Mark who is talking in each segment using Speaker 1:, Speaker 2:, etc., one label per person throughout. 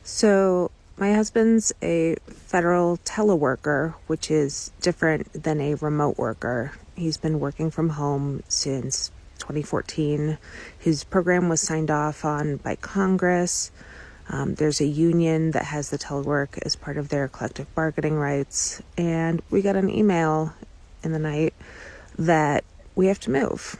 Speaker 1: So, my husband's a federal teleworker, which is different than a remote worker. He's been working from home since 2014. His program was signed off on by Congress. There's a union that has the telework as part of their collective bargaining rights. And we got an email in the night that we have to move.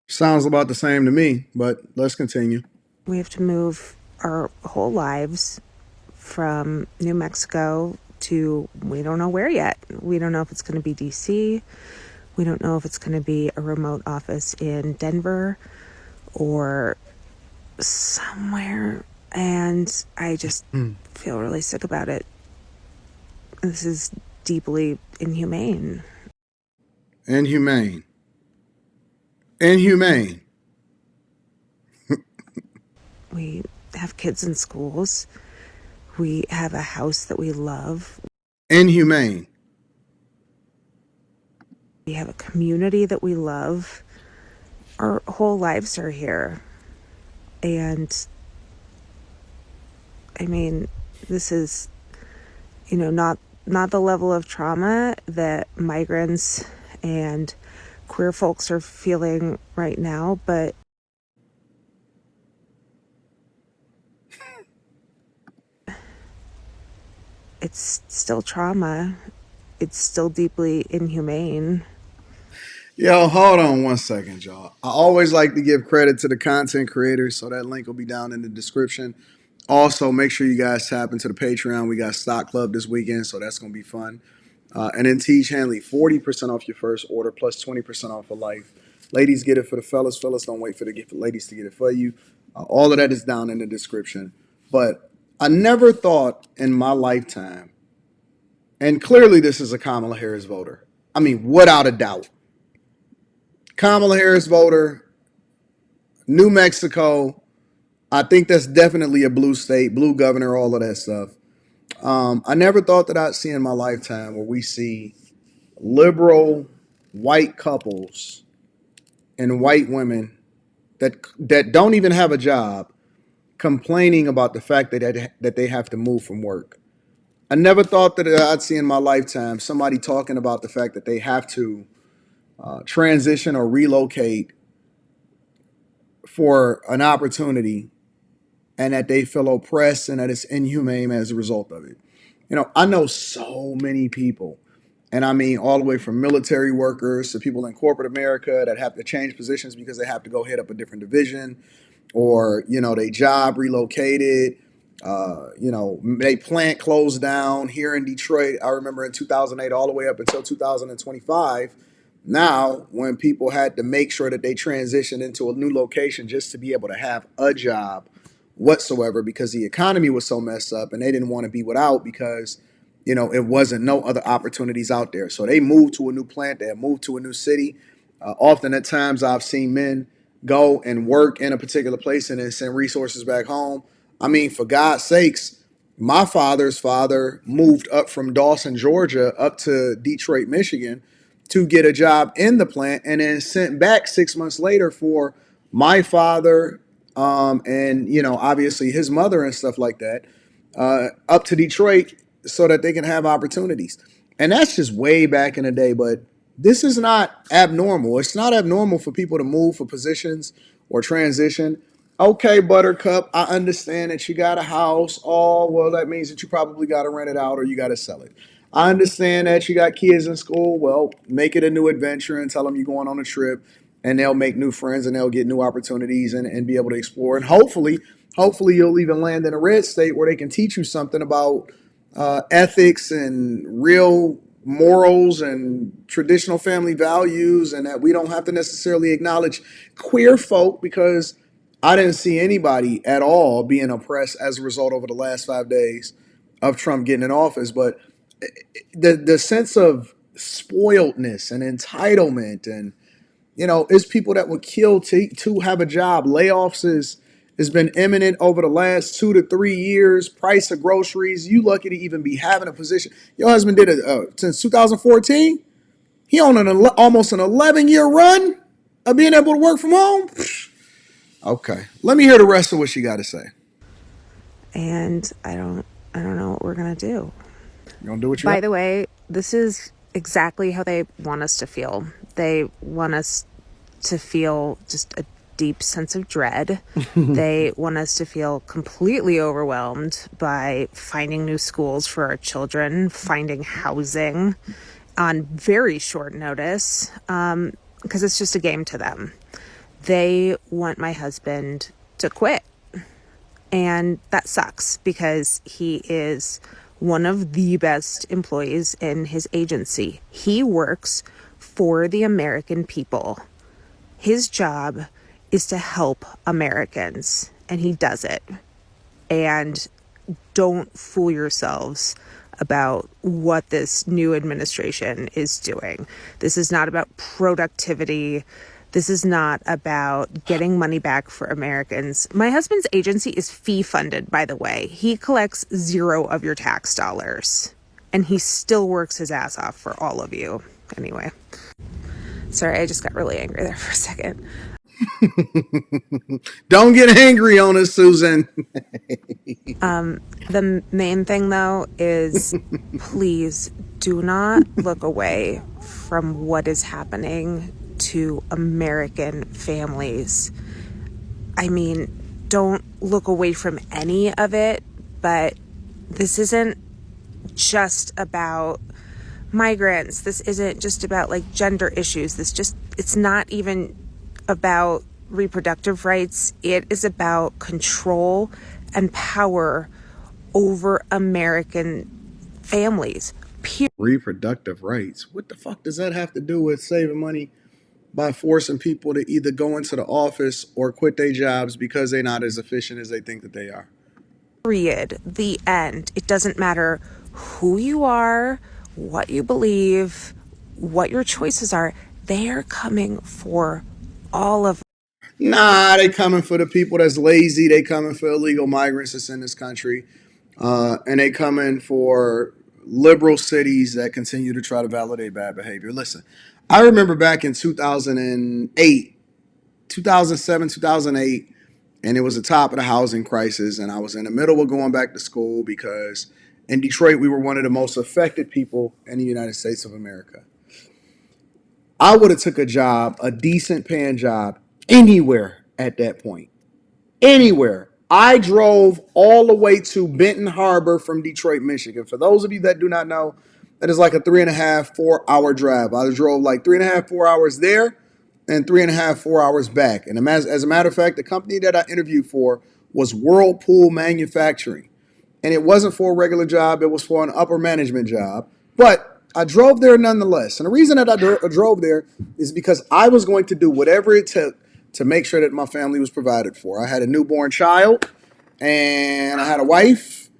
Speaker 2: Sounds about the same to me, but let's continue.
Speaker 1: We have to move our whole lives from New Mexico to we don't know where yet. We don't know if it's going to be DC. We don't know if it's going to be a remote office in Denver or somewhere. And I just feel really sick about it. This is deeply inhumane.
Speaker 2: Inhumane. Inhumane.
Speaker 1: We have kids in schools. We have a house that we love.
Speaker 2: Inhumane.
Speaker 1: We have a community that we love. Our whole lives are here. And I mean, this is, not the level of trauma that migrants and queer folks are feeling right now, but it's still trauma. It's still deeply inhumane.
Speaker 2: Yo, hold on one second, y'all. I always like to give credit to the content creators, so that link will be down in the description. Also, make sure you guys tap into the Patreon. We got Stock Club this weekend, so that's going to be fun. And then Teach Hanley, 40% off your first order, plus 20% off for life. Ladies, get it for the fellas. Fellas, don't wait for the ladies to get it for you. All of that is down in the description. But I never thought in my lifetime, and clearly this is a Kamala Harris voter. I mean, without a doubt. Kamala Harris voter, New Mexico. I think that's definitely a blue state, blue governor, all of that stuff. I never thought that I'd see in my lifetime where we see liberal white couples and white women that don't even have a job complaining about the fact that they have to move from work. I never thought that I'd see in my lifetime somebody talking about the fact that they have to transition or relocate for an opportunity and that they feel oppressed and that it's inhumane as a result of it. I know so many people, and I mean all the way from military workers to people in corporate America that have to change positions because they have to go head up a different division or, they job relocated. They plant closed down here in Detroit. I remember in 2008 all the way up until 2025. Now, when people had to make sure that they transitioned into a new location just to be able to have a job whatsoever because the economy was so messed up and they didn't want to be without because, it wasn't no other opportunities out there. So they moved to a new plant. They moved to a new city. Often at times I've seen men go and work in a particular place and then send resources back home. I mean, for God's sakes, my father's father moved up from Dawson, Georgia, up to Detroit, Michigan to get a job in the plant and then sent back 6 months later for my father and, obviously his mother and stuff like that up to Detroit so that they can have opportunities. And that's just way back in the day. But this is not abnormal. It's not abnormal for people to move for positions or transition. Okay, Buttercup, I understand that you got a house. Oh, well, that means that you probably got to rent it out or you got to sell it. I understand that you got kids in school. Well, make it a new adventure and tell them you're going on a trip and they'll make new friends and they'll get new opportunities and be able to explore. And hopefully you'll even land in a red state where they can teach you something about ethics and real morals and traditional family values, and that we don't have to necessarily acknowledge queer folk because I didn't see anybody at all being oppressed as a result over the last 5 days of Trump getting in office. But the sense of spoiledness and entitlement and it's people that would kill to have a job. Layoffs has been imminent over the last 2 to 3 years. Price of groceries. You lucky to even be having a position. Your husband did it since 2014. He on almost an 11-year run of being able to work from home. Okay, let me hear the rest of what she got to say.
Speaker 1: and I don't know what we're going to do.
Speaker 2: You gonna do what you
Speaker 1: By
Speaker 2: have?
Speaker 1: the way, this is exactly how they want us to feel. They want us to feel just a deep sense of dread. They want us to feel completely overwhelmed by finding new schools for our children, finding housing on very short notice, because it's just a game to them. They want my husband to quit. And that sucks because he is one of the best employees in his agency. He works for the American people. His job is to help Americans, and he does it. And don't fool yourselves about what this new administration is doing. This is not about productivity. This is not about getting money back for Americans. My husband's agency is fee funded, by the way. He collects zero of your tax dollars, and he still works his ass off for all of you. Anyway, sorry, I just got really angry there for a second.
Speaker 2: Don't get angry on us, Susan.
Speaker 1: The main thing, though, is please do not look away from what is happening to American families. I mean, don't look away from any of it, but this isn't just about migrants. This isn't just about like gender issues. It's not even about reproductive rights. It is about control and power over American families.
Speaker 2: Reproductive rights. What the fuck does that have to do with saving money by forcing people to either go into the office or quit their jobs because they're not as efficient as they think that they are?
Speaker 1: Period. The end. It doesn't matter who you are, what you believe, what your choices are. They are coming for all of.
Speaker 2: Nah, they coming for the people that's lazy. They coming for illegal migrants that's in this country. And they coming for liberal cities that continue to try to validate bad behavior. Listen, I remember back in 2008, 2007, 2008, and it was the top of the housing crisis, and I was in the middle of going back to school because in Detroit, we were one of the most affected people in the United States of America. I would have took a job, a decent paying job, anywhere at that point. Anywhere. I drove all the way to Benton Harbor from Detroit, Michigan. For those of you that do not know, that is like a 3.5, 4 hour drive. I drove like 3.5, 4 hours there and 3.5, 4 hours back. And as a matter of fact, the company that I interviewed for was Whirlpool Manufacturing. And it wasn't for a regular job, it was for an upper management job. But I drove there nonetheless. And the reason that I drove there is because I was going to do whatever it took to make sure that my family was provided for. I had a newborn child, and I had a wife,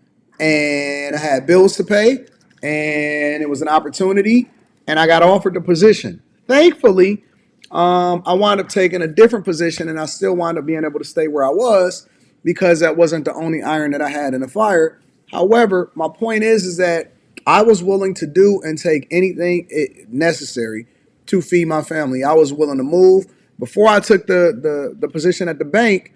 Speaker 2: and I had bills to pay, and it was an opportunity, and I got offered the position. Thankfully, I wound up taking a different position, and I still wound up being able to stay where I was because that wasn't the only iron that I had in the fire. However, my point is that I was willing to do and take anything necessary to feed my family. I was willing to move. Before I took the position at the bank,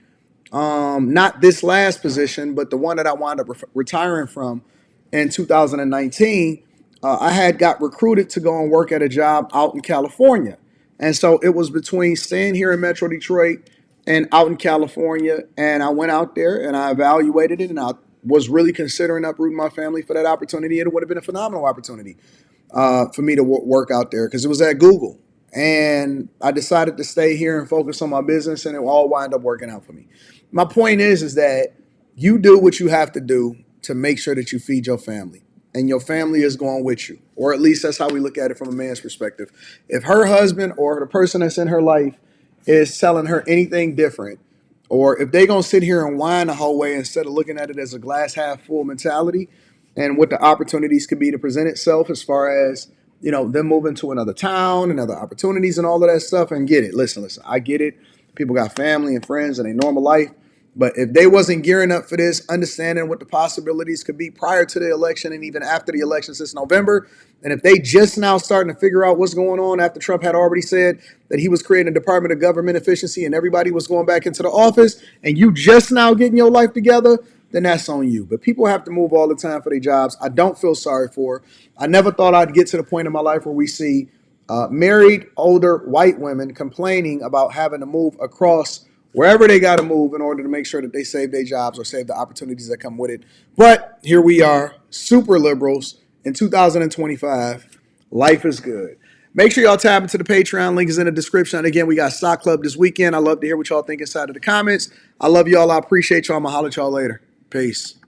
Speaker 2: not this last position, but the one that I wound up retiring from in 2019, I had got recruited to go and work at a job out in California. And so it was between staying here in Metro Detroit and out in California. And I went out there and I evaluated it, and I was really considering uprooting my family for that opportunity. It would have been a phenomenal opportunity for me to work out there because it was at Google. And I decided to stay here and focus on my business, and it all wound up working out for me. My point is that you do what you have to do to make sure that you feed your family, and your family is going with you, or at least that's how we look at it from a man's perspective. If her husband or the person that's in her life is telling her anything different, or if they gonna sit here and whine the whole way instead of looking at it as a glass half full mentality, and what the opportunities could be to present itself as far as them moving to another town and other opportunities and all of that stuff, and get it. Listen, I get it. People got family and friends and a normal life. But if they wasn't gearing up for this, understanding what the possibilities could be prior to the election and even after the election since November, and if they just now starting to figure out what's going on after Trump had already said that he was creating a Department of Government Efficiency and everybody was going back into the office, and you just now getting your life together, then that's on you. But people have to move all the time for their jobs. I don't feel sorry for her. I never thought I'd get to the point in my life where we see married, older white women complaining about having to move across wherever they got to move in order to make sure that they save their jobs or save the opportunities that come with it. But here we are, super liberals in 2025. Life is good. Make sure y'all tap into the Patreon. Link is in the description. And again, we got Stock Club this weekend. I love to hear what y'all think inside of the comments. I love y'all. I appreciate y'all. I'm going to holler at y'all later. Peace.